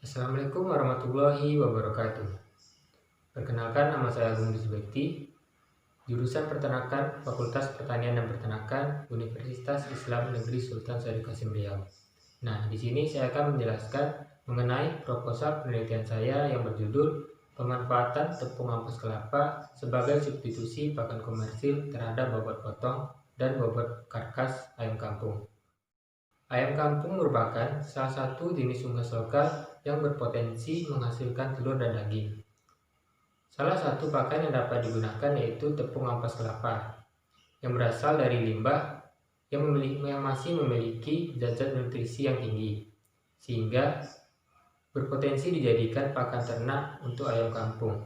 Assalamualaikum warahmatullahi wabarakatuh. Perkenalkan, nama saya Agung Rizbekti, jurusan Peternakan, Fakultas Pertanian dan Peternakan, Universitas Islam Negeri Sultan Syarif Kasim Riau. Nah, di sini saya akan menjelaskan mengenai proposal penelitian saya yang berjudul Pemanfaatan tepung ampas kelapa sebagai substitusi pakan komersil terhadap bobot potong dan bobot karkas ayam kampung. Ayam kampung merupakan salah satu jenis unggas lokal yang berpotensi menghasilkan telur dan daging. Salah satu pakan yang dapat digunakan yaitu tepung ampas kelapa, yang berasal dari limbah yang masih memiliki zat-zat nutrisi yang tinggi, sehingga berpotensi dijadikan pakan ternak untuk ayam kampung.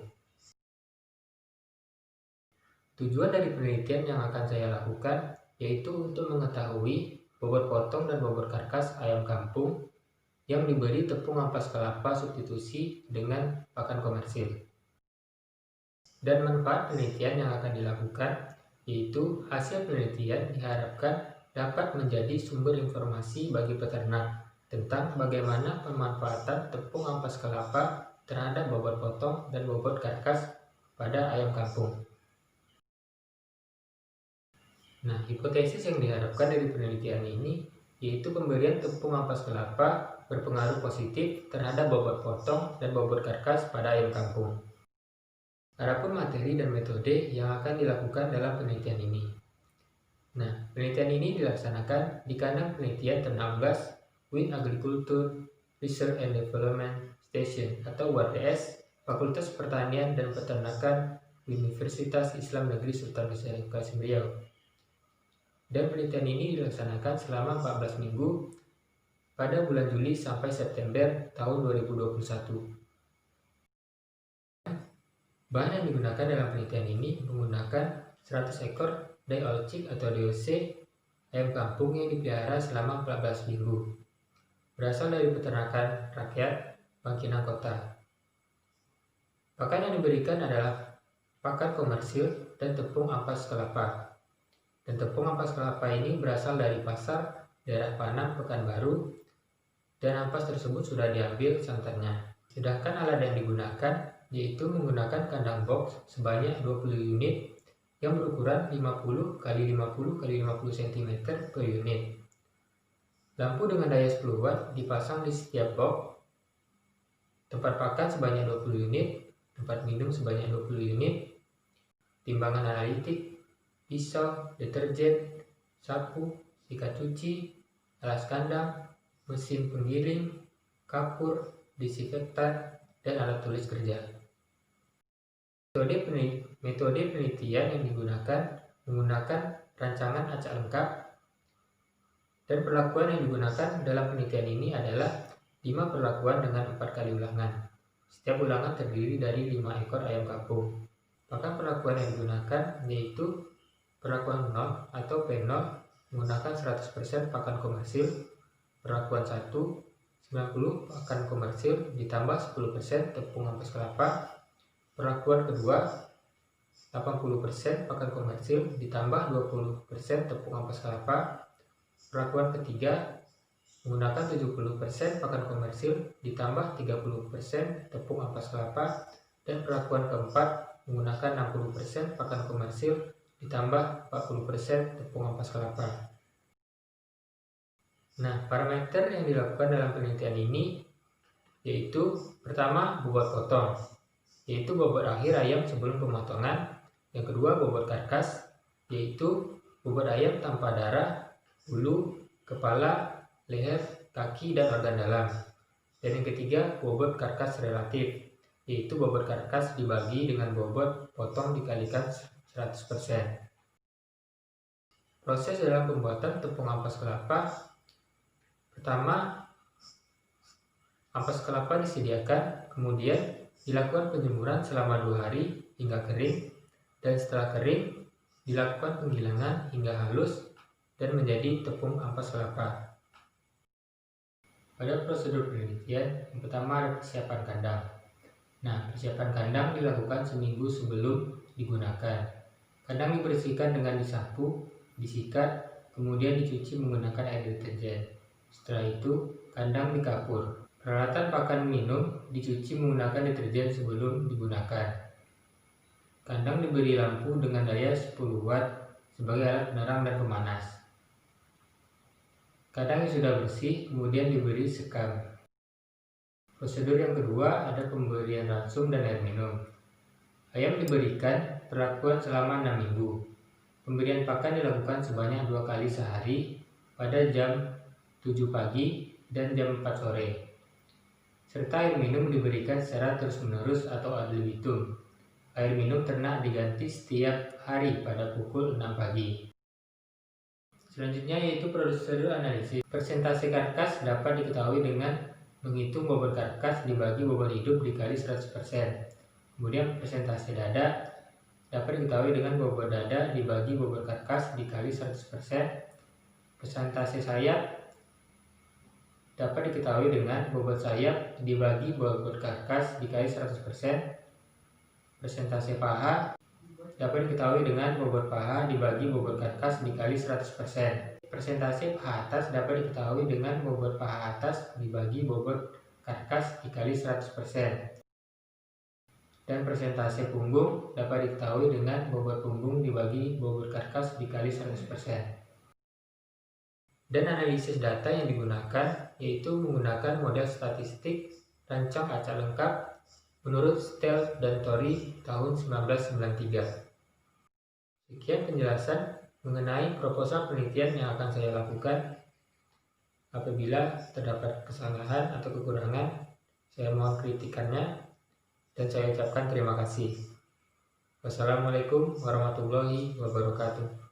Tujuan dari penelitian yang akan saya lakukan yaitu untuk mengetahui bobot potong dan bobot karkas ayam kampung yang diberi tepung ampas kelapa substitusi dengan pakan komersil. Dan manfaat penelitian yang akan dilakukan yaitu hasil penelitian diharapkan dapat menjadi sumber informasi bagi peternak tentang bagaimana pemanfaatan tepung ampas kelapa terhadap bobot potong dan bobot karkas pada ayam kampung. Nah, hipotesis yang diharapkan dari penelitian ini yaitu pemberian tepung ampas kelapa berpengaruh positif terhadap bobot potong dan bobot karkas pada ayam kampung. Adapun materi dan metode yang akan dilakukan dalam penelitian ini. Nah, penelitian ini dilaksanakan di kandang penelitian ternak unggas Wind Agriculture Research and Development Station atau WRDS Fakultas Pertanian dan Peternakan Universitas Islam Negeri Sultan Syarif Kasim Riau. Dan penelitian ini dilaksanakan selama 14 minggu pada bulan Juli sampai September tahun 2021. Bahan yang digunakan dalam penelitian ini menggunakan 100 ekor day-old chick atau DOC ayam kampung yang dipelihara selama 14 minggu. Berasal dari peternakan rakyat Bangkinang Kota. Pakan yang diberikan adalah pakan komersil dan tepung ampas kelapa. Dan tepung ampas kelapa ini berasal dari pasar daerah Panam, Pekanbaru, dan ampas tersebut sudah diambil santannya. Sedangkan alat yang digunakan yaitu menggunakan kandang box sebanyak 20 unit yang berukuran 50 x 50 x 50 cm per unit. Lampu dengan daya 10 watt dipasang di setiap box. Tempat pakan sebanyak 20 unit, tempat minum sebanyak 20 unit, timbangan analitik, pisau, deterjen, sapu, sikat cuci, alas kandang, mesin penggiling, kapur, disinfektan, dan alat tulis kerja. Metode penelitian yang digunakan menggunakan rancangan acak lengkap, dan perlakuan yang digunakan dalam penelitian ini adalah 5 perlakuan dengan 4 kali ulangan. Setiap ulangan terdiri dari 5 ekor ayam kampung. Maka perlakuan yang digunakan yaitu perlakuan 0 atau P0 menggunakan 100% pakan komersil, perlakuan 1 90 pakan komersil ditambah 10% tepung ampas kelapa, perlakuan kedua 80% pakan komersil ditambah 20% tepung ampas kelapa, perlakuan ketiga menggunakan 70% pakan komersil ditambah 30% tepung ampas kelapa, dan perlakuan keempat menggunakan 60% pakan komersil ditambah 40% tepung ampas kelapa. Nah, parameter yang dilakukan dalam penelitian ini yaitu pertama bobot potong, yaitu bobot akhir ayam sebelum pemotongan. Yang kedua bobot karkas, yaitu bobot ayam tanpa darah, bulu, kepala, leher, kaki, dan organ dalam. Dan yang ketiga bobot karkas relatif, yaitu bobot karkas dibagi dengan bobot potong dikalikan 100%. Proses dalam pembuatan tepung ampas kelapa. Pertama, ampas kelapa disediakan, kemudian dilakukan penjemuran selama 2 hari hingga kering, dan setelah kering dilakukan penggilingan hingga halus dan menjadi tepung ampas kelapa. Pada prosedur penelitian, yang pertama ada persiapan kandang. Nah, persiapan kandang dilakukan seminggu sebelum digunakan. Kandang dibersihkan dengan disapu, disikat, kemudian dicuci menggunakan air deterjen. Setelah itu, kandang dikapur. Peralatan pakan minum dicuci menggunakan deterjen sebelum digunakan. Kandang diberi lampu dengan daya 10 watt sebagai alat penerang dan pemanas. Kandang yang sudah bersih kemudian diberi sekam. Prosedur yang kedua ada pemberian ransum dan air minum. Ayam diberikan perlakuan selama 6 minggu. Pemberian pakan dilakukan sebanyak 2 kali sehari pada jam 7 pagi dan jam 4 sore. Serta air minum diberikan secara terus-menerus atau ad libitum. Air minum ternak diganti setiap hari pada pukul 6 pagi. Selanjutnya yaitu prosedur analisis. Persentase karkas dapat diketahui dengan menghitung bobot karkas dibagi bobot hidup dikali 100%. Kemudian persentase dada dapat diketahui dengan bobot dada dibagi bobot karkas dikali 100%. Persentase sayap dapat diketahui dengan bobot sayap dibagi bobot karkas dikali 100%. Persentase paha dapat diketahui dengan bobot paha dibagi bobot karkas dikali 100%. Persentase paha atas dapat diketahui dengan bobot paha atas dibagi bobot karkas dikali 100%. Dan persentase punggung dapat diketahui dengan bobot punggung dibagi bobot karkas dikali 100%. Dan analisis data yang digunakan yaitu menggunakan model statistik rancang acak lengkap menurut Stell dan Torrey tahun 1993. Sekian penjelasan mengenai proposal penelitian yang akan saya lakukan. Apabila terdapat kesalahan atau kekurangan, saya mohon kritikannya dan saya ucapkan terima kasih. Wassalamualaikum warahmatullahi wabarakatuh.